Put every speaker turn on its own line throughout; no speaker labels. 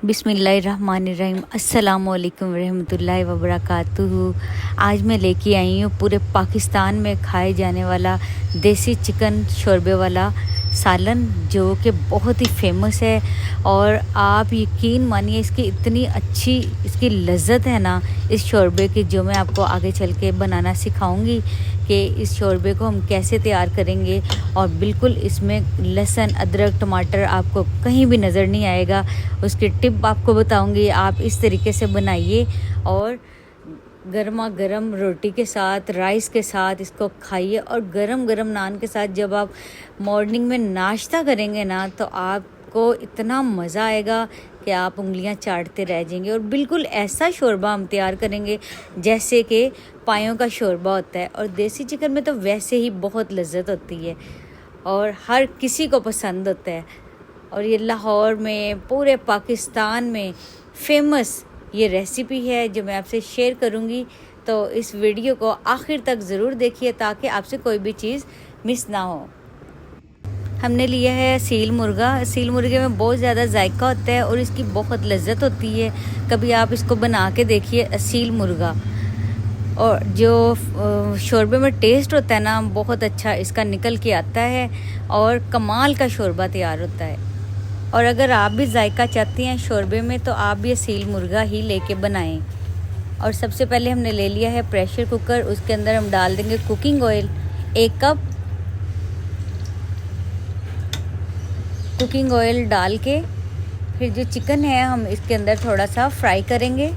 बिस्मिल्लाहिर्रहमानिर्रहीम अस्सलामु अलैकुम रहमतुल्लाहि व बरकातुहू। आज मैं लेके आई हूँ पूरे पाकिस्तान में खाए जाने वाला देसी चिकन शोरबे वाला सालन, जो कि बहुत ही फेमस है। और आप यकीन मानिए इसकी इतनी अच्छी इसकी लज़्ज़त है ना इस शोरबे की, जो मैं आपको आगे चल के बनाना सिखाऊंगी कि इस शोरबे को हम कैसे तैयार करेंगे। और बिल्कुल इसमें लहसुन, अदरक, टमाटर आपको कहीं भी नज़र नहीं आएगा। उसकी टिप आपको बताऊंगी, आप इस तरीके से बनाइए और गर्मा गर्म रोटी के साथ, राइस के साथ इसको खाइए। और गरम गरम नान के साथ जब आप मॉर्निंग में नाश्ता करेंगे ना, तो आपको इतना मज़ा आएगा कि आप उंगलियां चाटते रह जाएंगे। और बिल्कुल ऐसा शोरबा हम तैयार करेंगे जैसे कि पायों का शोरबा होता है। और देसी चिकन में तो वैसे ही बहुत लज्जत होती है और हर किसी को पसंद होता है। और ये लाहौर में, पूरे पाकिस्तान में फेमस ये रेसिपी है जो मैं आपसे शेयर करूंगी। तो इस वीडियो को आखिर तक ज़रूर देखिए ताकि आपसे कोई भी चीज़ मिस ना हो। हमने लिया है सील मुर्गा। सील मुर्गे में बहुत ज़्यादा जायका होता है और इसकी बहुत लज्जत होती है। कभी आप इसको बना के देखिए सील मुर्गा, और जो शोरबे में टेस्ट होता है ना, बहुत अच्छा इसका निकल के आता है और कमाल का शोरबा तैयार होता है। और अगर आप भी जायका चाहती हैं शोरबे में, तो आप भी सील मुर्गा ही लेके बनाएं। और सबसे पहले हमने ले लिया है प्रेशर कुकर। उसके अंदर हम डाल देंगे cooking oil 1 cup. Cooking oil डाल के फिर जो चिकन है हम इसके अंदर थोड़ा सा फ्राई करेंगे।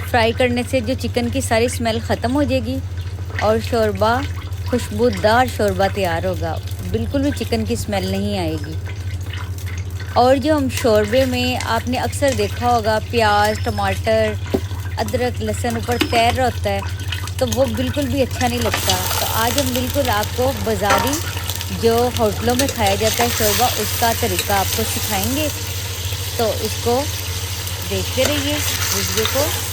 फ्राई करने से जो चिकन की सारी स्मेल ख़त्म हो जाएगी और शोरबा, खुशबूदार शोरबा तैयार होगा। बिल्कुल भी चिकन की स्मेल नहीं आएगी। और जो हम शोरबे में, आपने अक्सर देखा होगा प्याज, टमाटर, अदरक, लहसुन ऊपर तैर रहा होता है, तो वो बिल्कुल भी अच्छा नहीं लगता। तो आज हम बिल्कुल आपको बाज़ारी जो होटलों में खाया जाता है शोरबा, उसका तरीका आपको सिखाएंगे। तो इसको देखते रहिए वीडियो को।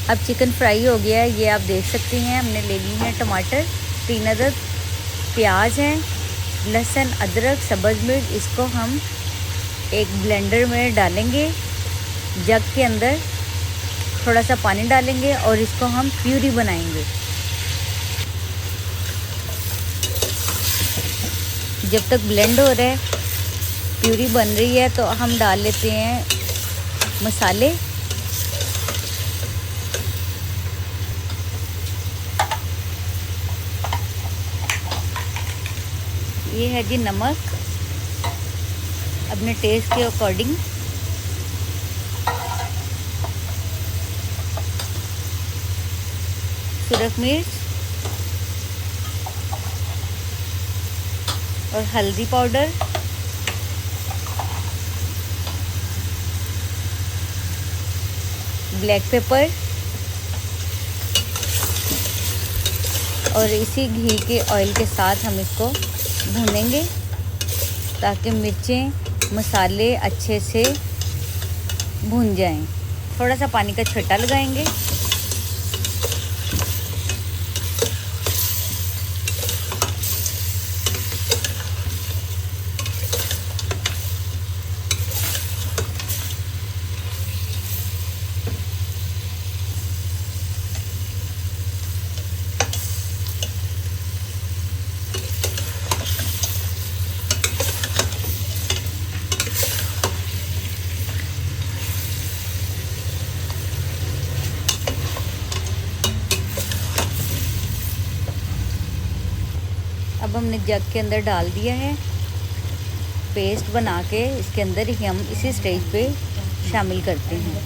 अब चिकन फ्राई हो गया है, ये आप देख सकती हैं। हमने ले ली हैं टमाटर 3 अदद, प्याज हैं, लहसुन, अदरक, सब्ज़ मिर्च। इसको हम एक ब्लेंडर में डालेंगे। जग के अंदर थोड़ा सा पानी डालेंगे और इसको हम प्यूरी बनाएंगे। जब तक ब्लेंड हो रहा है, प्यूरी बन रही है, तो हम डाल लेते हैं मसाले। ये है जी नमक अपने टेस्ट के अकॉर्डिंग। सुरख मिर्च और हल्दी पाउडर। Black pepper. और इसी घी के ऑयल के साथ हम इसको भूनेंगे ताकि मिर्चें, मसाले अच्छे से भून जाएं। थोड़ा सा पानी का छींटा लगाएंगे। अब हमने जग के अंदर डाल दिया है। पेस्ट बना के इसके अंदर ही हम इसी स्टेज पे शामिल करते हैं।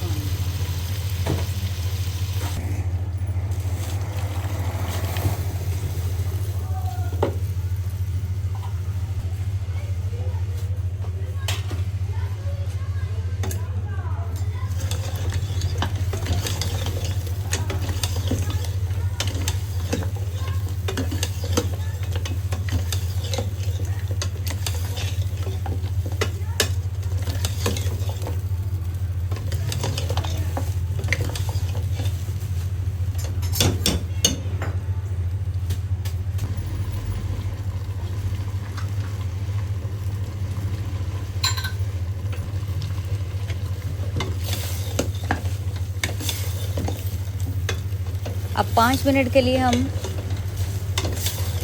5 मिनट के लिए हम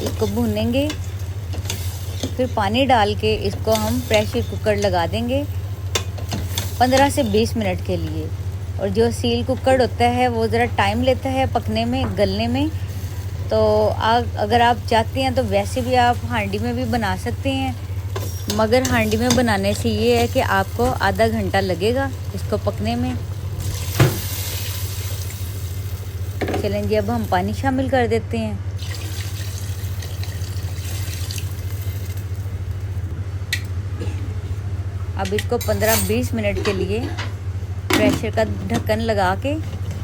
इसको भूनेंगे। फिर पानी डाल के इसको हम प्रेशर कुकर लगा देंगे 15 से 20 मिनट के लिए। और जो सील कुकर होता है वो ज़रा टाइम लेता है पकने में, गलने में। तो अगर आप चाहते हैं तो वैसे भी आप हांडी में भी बना सकते हैं, मगर हांडी में बनाने से ये है कि आपको आधा घंटा लगेगा इसको पकने में। चलें जी, अब हम पानी शामिल कर देते हैं। अब इसको 15-20 मिनट के लिए प्रेशर का ढक्कन लगा के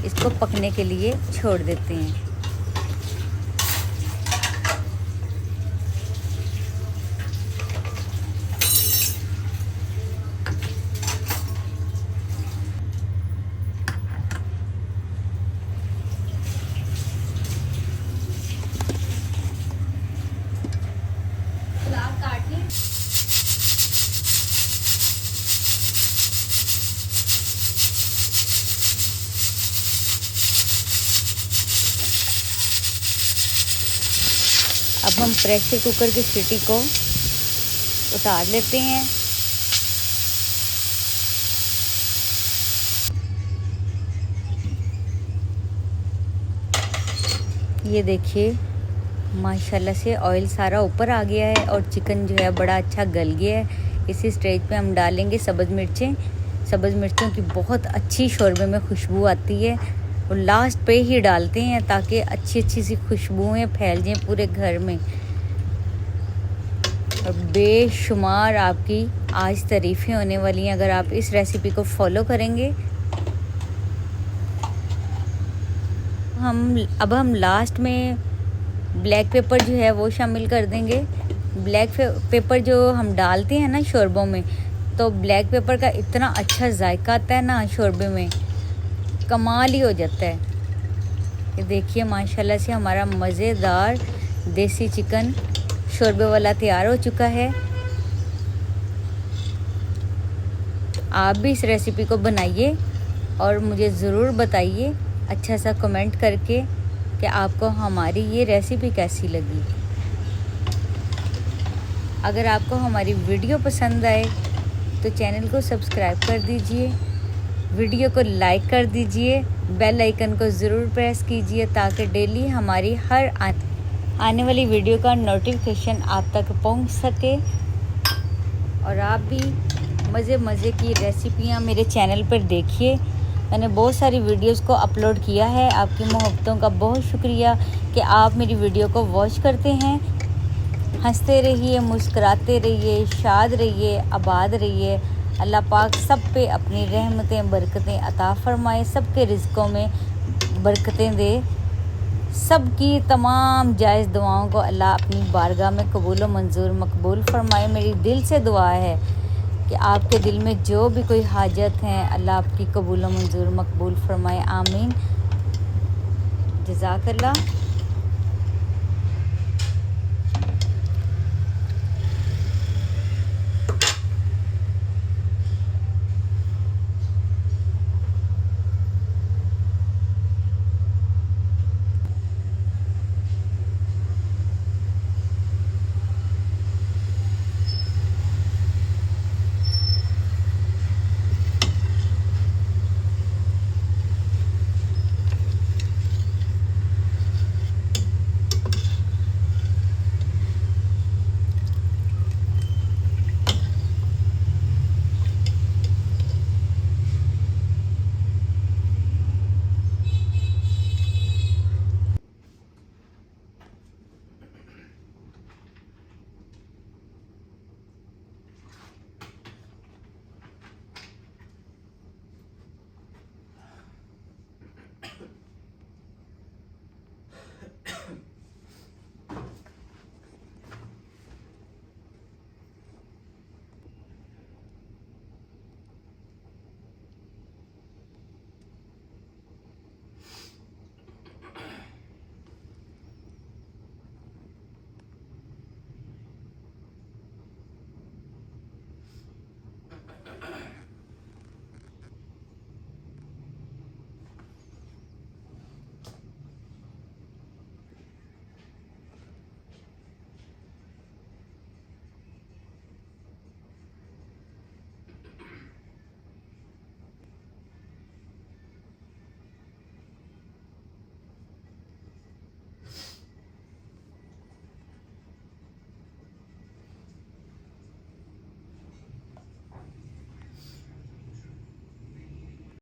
इसको पकने के लिए छोड़ देते हैं। अब हम प्रेशर कुकर की सीटी को उतार लेते हैं। ये देखिए माशाल्लाह से ऑयल सारा ऊपर आ गया है और चिकन जो है बड़ा अच्छा गल गया है। इसी स्टेज पे हम डालेंगे सब्ज़ मिर्चें। सब्ज़ मिर्चों की बहुत अच्छी शोरबे में खुशबू आती है और लास्ट पे ही डालते हैं ताकि अच्छी अच्छी सी खुशबुएं फैल जाएं पूरे घर में। और बेशुमार आपकी आज तारीफ़ें होने वाली हैं अगर आप इस रेसिपी को फॉलो करेंगे। अब हम लास्ट में ब्लैक पेपर जो है वो शामिल कर देंगे। ब्लैक पेपर जो हम डालते हैं ना शोरबों में, तो ब्लैक पेपर का इतना अच्छा जायका आता है ना शोरबे में, कमाल ही हो जाता है। ये देखिए माशाल्लाह से हमारा मज़ेदार देसी चिकन शोरबे वाला तैयार हो चुका है। आप भी इस रेसिपी को बनाइए और मुझे ज़रूर बताइए अच्छा सा कमेंट करके कि आपको हमारी ये रेसिपी कैसी लगी। अगर आपको हमारी वीडियो पसंद आए तो चैनल को सब्सक्राइब कर दीजिए, वीडियो को लाइक कर दीजिए, बेल आइकन को ज़रूर प्रेस कीजिए ताकि डेली हमारी हर आने वाली वीडियो का नोटिफिकेशन आप तक पहुंच सके। और आप भी मज़े मज़े की रेसिपियां मेरे चैनल पर देखिए। मैंने बहुत सारी वीडियोस को अपलोड किया है। आपकी मोहब्बतों का बहुत शुक्रिया कि आप मेरी वीडियो को वॉच करते हैं। हंसते रहिए, मुस्कुराते रहिए, शाद रहिए, आबाद रहिए। अल्लाह पाक सब पे अपनी रहमतें बरकतें अता फ़रमाए, सबके रिज़्क़ों में बरकतें दे। सबकी तमाम जायज़ दुआओं को अल्लाह अपनी बारगाह में कबूल व मंजूर मकबूल फ़रमाए। मेरी दिल से दुआ है कि आपके दिल में जो भी कोई हाजत है अल्लाह आपकी कबूल व मंजूर मकबूल फ़रमाए। आमीन। जज़ाकल्लाह।